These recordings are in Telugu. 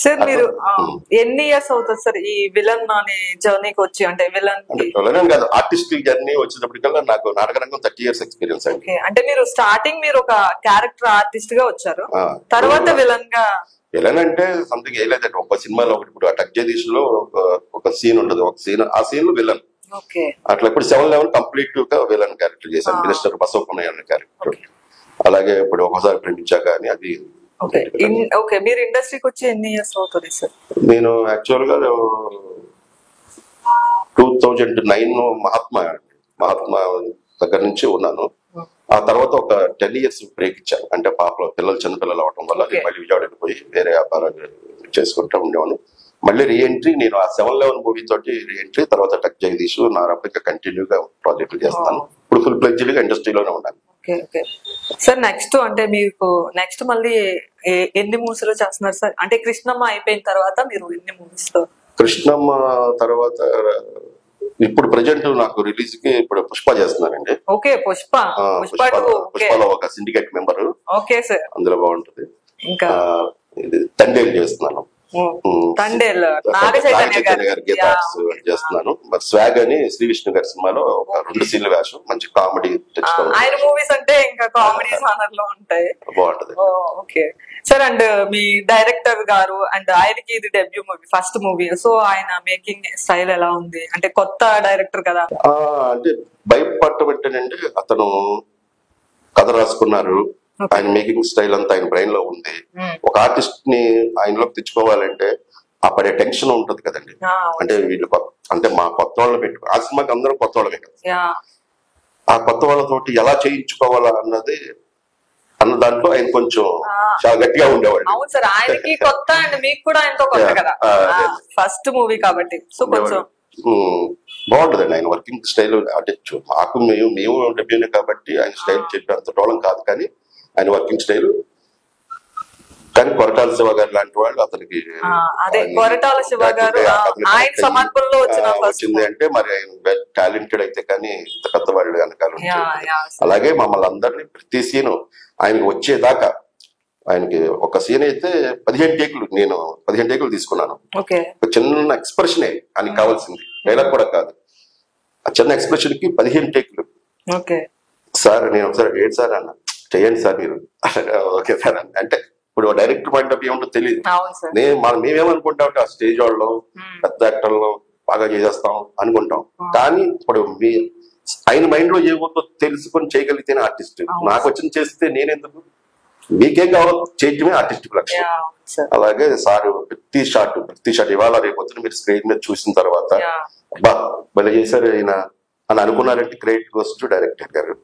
సార్ అట్లా మీరు ఎన్ని ఇయర్స్ అవుతుంది సార్ ఈ విలన్ అనే జర్నీకి వచ్చి, అంటే విలన్ అంటే విలన్ కాదు, ఆర్టిస్ట్ జర్నీ వచ్చేటప్పటికల్లా నాకు నాటకరంగం 30 years ఎక్స్పీరియన్స్ అండి. ఓకే, అంటే మీరు స్టార్టింగ్ మీరు ఒక క్యారెక్టర్ ఆర్టిస్ట్ గా వచ్చారు, ఆ, తర్వాత విలన్ గా. విలన్ అంటే సంథింగ్ ఏం లేదండి, ఒక సినిమాలో ఒకటి ఇప్పుడు టక్ జగదీష్ లో ఒక సీన్ ఉంటుంది, ఒక సీన్, ఆ సీన్ లో విలన్. ఓకే, అట్లా ఇప్పుడు 7-11 కంప్లీట్ గా విలన్ క్యారెక్టర్ చేశాను, మినిస్టర్ బసవపున్నయ్య అనే క్యారెక్టర్. అలాగే ఇప్పుడు ఒకసారి ప్రేమించాక అని అది. ఓకే, మీరు ఇండస్ట్రీకి వచ్చి ఎన్ని ఇయర్స్ అవుతుంది సార్? నేను యాక్చువల్ గా 2009 మహాత్మా దగ్గర నుంచి ఉన్నాను. ఆ తర్వాత ఒక 10 years బ్రేక్ ఇచ్చాను, అంటే పిల్లలు చిన్నపిల్లలు అవడం వల్ల మళ్ళీ విజయవాడ వెళ్ళిపోయి వేరే వ్యాపారాలు చేసుకుంటూ ఉండేవాను. మళ్ళీ రీఎంట్రీ, నేను ఆ 7-11 మూవీ తోటి రీఎంట్రీ, తర్వాత టక్ జగదీష్, నా రబ్బిక కంటిన్యూగా ప్రాజెక్టులు చేస్తాను. ఇప్పుడు ఫుల్ ఫ్లెడ్జ్డ్ గా ఇండస్ట్రీలోనే ఉన్నాను. ఓకే ఓకే సార్, నెక్స్ట్ అంటే మీకు నెక్స్ట్ మళ్ళీ ఎన్ని మూవీస్ లో చేస్తున్నారు సార్? అంటే కృష్ణమ్మ అయిపోయిన తర్వాత మీరు ఎన్ని మూవీస్ లో? కృష్ణమ్మ తర్వాత ఇప్పుడు ప్రెజెంట్ నాకు రిలీజ్ కి ఇప్పుడు పుష్ప చేస్తున్నానండి. ఓకే, పుష్పలో ఒక సిండికేట్ మెంబర్. ఓకే సార్, అందులో బాగుంటది. ఇంకా తండేలు చేస్తున్నాను, తండేల్ నాగచైతన్య గారి గీత చేస్తున్నాను. స్వాగ్ అని శ్రీ విష్ణు గారి సినిమాలో ఒక 2 సీన్ల వేషం, మంచి కామెడీ. ఆయన మూవీస్ అంటే ఇంకా కామెడీ సానర్ లో ఉంటాయి, బాగుంటది. Okay sir, and me director గారు అండ్ ఆయనకి ఇది debut movie, first movie, so ఆయన మేకింగ్ స్టైల్ ఎలా ఉంది? అంటే కొత్త డైరెక్టర్ కదా. అంటే భయపడటంటేనండి, అతను కథ రాసుకున్నారు, ఆయన మేకింగ్ స్టైల్ అంతా ఆయన బ్రెయిన్ లో ఉంది. ఒక ఆర్టిస్ట్ ని ఆయనలోకి తెచ్చుకోవాలంటే ఆ పడే టెన్షన్ ఉంటది కదండి. అంటే వీళ్ళు అంటే మా కొత్త వాళ్ళు పెట్టుకో, ఆ సినిమాకి అందరూ కొత్త వాళ్ళమే కదా, ఆ కొత్త వాళ్ళతోటి ఎలా చేయించుకోవాలా అన్న దాంట్లో ఆయన కొంచెం చాలా గట్టిగా ఉండేవాళ్ళు. అవును సార్, ఆయనకి కొత్త అండ్ మీకు కూడా ఆయనతో కొత్త కదా, ఫస్ట్ మూవీ కాబట్టి. సో కొంచెం బాగుంటదండి ఆయన వర్కింగ్ స్టైల్. అంటే మాకు మేము డెబ్యూనే కాబట్టి ఆయన స్టైల్ చెప్పి అంత టోలం కాదు, కానీ ఆయన వర్కింగ్ స్టైల్. కానీ కొరటాల శివ గారు లాంటి వాళ్ళు అతనికి వచ్చింది అంటే మరి ఆయన టాలెంటెడ్ అయితే కానీ ఇంత పెద్ద వాళ్ళు వెనకాల. అలాగే మమ్మల్ని అందరినీ ప్రతి సీను ఆయనకి వచ్చేదాకా, ఆయనకి ఒక సీన్ అయితే 15 టేకులు, నేను 15 టేకులు తీసుకున్నాను. ఒక చిన్న ఎక్స్ప్రెషన్ ఆయనకి కావాల్సింది, డైలాగ్ కూడా కాదు, ఆ చిన్న ఎక్స్ప్రెషన్ కి 15 టేకులు. సార్ నేను ఒకసారి ఏంటి సార్ అన్న, చేయండి సార్ మీరు. ఓకే సార్ అంటే ఇప్పుడు డైరెక్టర్ పాయింట్ ఆఫ్ వ్యూ ఏముంటో తెలియదు. మేమేమనుకుంటాం ఆ స్టేజ్ వాళ్ళు పెద్ద యాక్టర్లు బాగా చేసేస్తాం అనుకుంటాం, కానీ ఇప్పుడు ఆయన మైండ్ లో ఏమవుతుందో తెలుసుకొని చేయగలిగితేనే ఆర్టిస్ట్. నాకు వచ్చిన చేస్తే నేనెందుకు, మీకేం కావాలో చేయటమే ఆర్టిస్ట్ లక్ష్యం. అలాగే సార్ ప్రతి షాట్ ఇవాళ రేపు మీరు స్క్రీన్ మీద చూసిన తర్వాత బా భలే చేశారు ఆయన అని అనుకున్నారంటే క్రెడిట్ గోస్ టు డైరెక్టర్ గారు.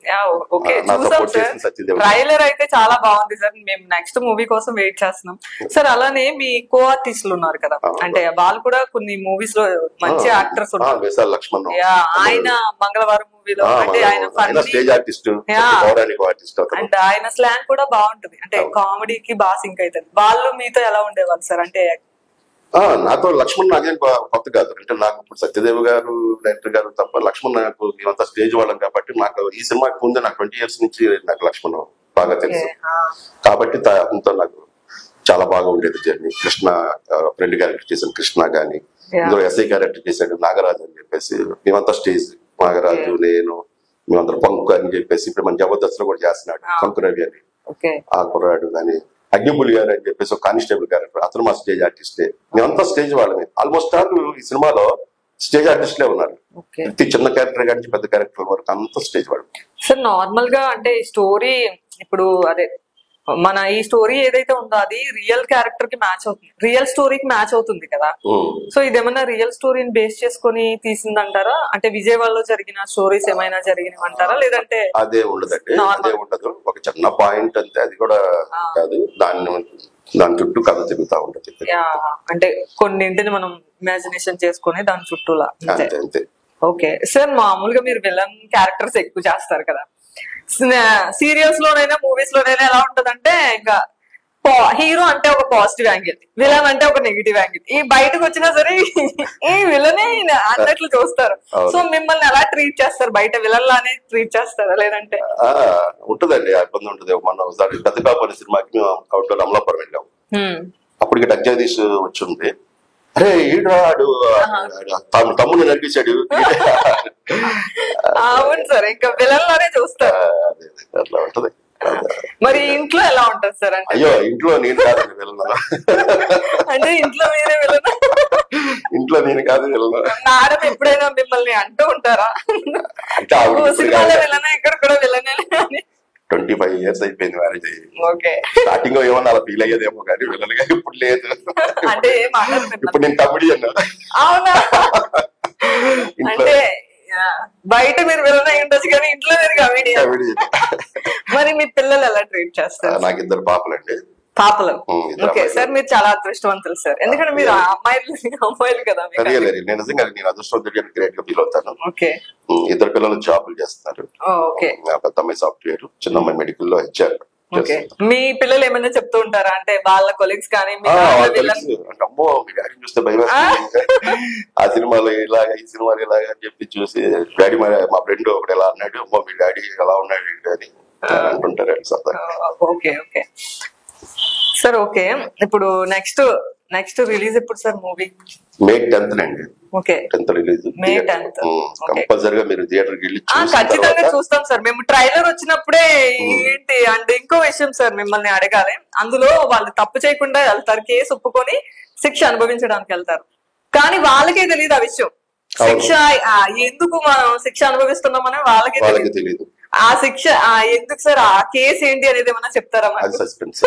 ట్రైలర్ అయితే చాలా బాగుంది సార్, మేము నెక్స్ట్ మూవీ కోసం వెయిట్ చేస్తున్నాం సార్. అలానే మీ కో ఆర్టిస్టులు ఉన్నారు కదా, అంటే వాళ్ళు కూడా కొన్ని మూవీస్ లో మంచి యాక్టర్స్ ఉన్నారు. ఆయన మంగళవారం మూవీలో అంటే ఆయన స్టేజ్ ఆర్టిస్ట్ అండ్ ఆయన స్లాంగ్ కూడా బాగుంటుంది, అంటే కామెడీకి బాగా సింక్ అవుతుంది. వాళ్ళు మీతో ఎలా ఉండేవాళ్ళు సార్? అంటే నాతో లక్ష్మణ్ నాకేం కొత్త కాదు, అంటే నాకు ఇప్పుడు సత్యదేవ్ గారు డైరెక్టర్ గారు తప్ప లక్ష్మణ్ నాకు మేమంతా స్టేజ్ వాళ్ళం కాబట్టి, నాకు ఈ సినిమాకి ముందే నాకు 20 years నుంచి నాకు లక్ష్మణ్ బాగా తెలుసు కాబట్టి అంతా నాకు చాలా బాగా ఉండేది జర్నీ. కృష్ణ ఫ్రెండ్ క్యారెక్టర్ చేశాను, కృష్ణ గాని, ఇందులో ఎస్ఐ క్యారెక్టర్ చేశాడు నాగరాజు అని చెప్పేసి, మేమంతా స్టేజ్ నాగరాజు నేను మేమందరం పంకు అని చెప్పేసి, ఇప్పుడు మన జబర్దస్త్ లో కూడా చేస్తున్నాడు పంకు రవి అని ఆ కుర్రాడు. కానీ అగ్నిపులి గారు అని చెప్పేసి ఒక కానిస్టేబుల్ క్యారెక్టర్, అతను మా స్టేజ్ ఆర్టిస్టే. మేమంతా స్టేజ్ వాళ్ళమే, ఆల్మోస్ట్ ఆల్ ఈ సినిమాలో స్టేజ్ ఆర్టిస్ట్లే ఉన్నారు. ప్రతి చిన్న క్యారెక్టర్ కానీ పెద్ద క్యారెక్టర్ వరకు అంతా స్టేజ్ వాళ్ళు. సార్ నార్మల్ గా అంటే స్టోరీ ఇప్పుడు అదే మన ఈ స్టోరీ ఏదైతే ఉందో అది రియల్ క్యారెక్టర్ కి మ్యాచ్ అవుతుంది, రియల్ స్టోరీకి మ్యాచ్ అవుతుంది కదా. సో ఇదేమన్నా రియల్ స్టోరీని బేస్ చేసుకుని తీసిందంటారా? అంటే విజయవాడలో జరిగిన స్టోరీస్ ఏమైనా జరిగినవి అంటారా, లేదంటే? అదే ఉండదండి, అదే ఉండదు, ఒక చిన్న పాయింట్ అంతే, అది కూడా కాదు, దాని చుట్టూ కథ తిరుగుతా ఉంటది. అంటే కొన్నింటిని మనం ఇమాజినేషన్ చేసుకుని దాని చుట్టూలా అంతే. ఓకే సార్, మామూలుగా మీరు విలన్ క్యారెక్టర్స్ ఎక్కువ చేస్తారు కదా, సీరియల్స్ లోనైనా మూవీస్ లోనైనా ఎలా ఉంటదంటే, ఇంకా హీరో అంటే ఒక పాజిటివ్ యాంగిల్, విలన్ అంటే ఒక నెగిటివ్ యాంగిల్, ఈ బయటకు వచ్చినా సరే ఈ విలనే అన్నట్లు చూస్తారు. సో మిమ్మల్ని ఎలా ట్రీట్ చేస్తారు? బయట విలన్ లానే ట్రీట్ చేస్తారా, లేదంటే? ఉంటదండి, ఇబ్బంది ఉంటుంది. మన ఒకసారి పెద్ద కాపని సినిమాకి మేము అవుట్డోర్ అమలాపురం వెళ్ళాం. అప్పటికి డగ్ జగదీష్ వచ్చింది. అరే ఈడాడు తమ్ముడు నడిపించాడు. అవును సార్, ఇంకా విలన్లోనే చూస్తారు. అట్లా ఉంటది. మరి ఇంట్లో ఎలా ఉంటది సార్? అంటే అయ్యో ఇంట్లో నేను కాదు వెళ్ళను. అంటే ఇంట్లో మీరే విలన్? ఇంట్లో నేను కాదు వెళ్ళను. మేడం ఎప్పుడైనా మిమ్మల్ని అంటూ ఉంటారా, అంటే సినిమాలో విలనే ఇక్కడ కూడా విలనే అని? 25 years అయిపోయింది మ్యారేజ్ అయ్యి. ఓకే. స్టార్టింగ్ లో ఏమన్నా అలా ఫీల్ అయ్యేదేమో కానీ వెళ్ళనుగా ఇప్పుడు లేదు. అంటే ఇప్పుడు నేను తమ్ముడి అన్నా. అవునా? అంటే బయట మీరు విలన్ అయి ఉండొచ్చు కానీ ఇంట్లో మీరు కమెడియన్. మరి మీ పిల్లలు ఎలా ట్రీట్ చేస్తారు? నాకు 2 పాపలండి. పాపలు? ఓకే సార్, మీరు చాలా అదృష్టవంతులు సార్, ఎందుకంటే మీరు అమ్మాయిలు కదా. నేను నిజంగా నేను అదృష్టవంతుడిగా గ్రేట్ గా ఫీల్ అవుతాను. ఓకే. 2 పిల్లలు జాబులు చేస్తున్నారు. ఓకే. పెద్ద అమ్మాయి సాఫ్ట్వేర్, చిన్న అమ్మాయి మెడికల్ లో హెచ్ఆర్. ఓకే. మీ పిల్లలు ఏమైనా చెప్తూ ఉంటారా, అంటే వాళ్ళ కొలీగ్స్ కానీ? అమ్మో మీ డాడీ చూస్తే భయం, ఆ సినిమాలో ఇలాగా ఈ సినిమాలో ఇలాగా అని చెప్పి చూసి డాడీ మా ఫ్రెండ్ ఒకటి ఎలా అన్నాడు, అమ్మో మీ డాడీ ఎలా ఉన్నాడు అని అంటుంటారు. Okay okay sir. ఓకే, ఇప్పుడు నెక్స్ట్ రిలీజ్ ఎప్పుడు సార్ మూవీ? May 10th అండి. Okay, 10th release. May 10th. కంపల్సరిగా మీరు థియేటర్కి వెళ్ళి ఖచ్చితంగా చూస్తాం సార్. మేము ట్రైలర్ వచ్చినప్పుడే ఏంటి అంటే ఇంకో విషయం సార్ మిమ్మల్ని అడగాలి. అందులో వాళ్ళు తప్పు చేయకుండా వెళ్తారు, కేసు ఒప్పుకొని శిక్ష అనుభవించడానికి వెళ్తారు, కానీ వాళ్ళకే తెలియదు ఆ విషయం. శిక్ష ఎందుకు మనం శిక్ష అనుభవిస్తున్నామని వాళ్ళకే తెలియదు. ఆ శిక్ష ఎందుకు సార్, ఆ కేసు ఏంటి అనేది ఏమన్నా చెప్తారా? సస్పెన్స్.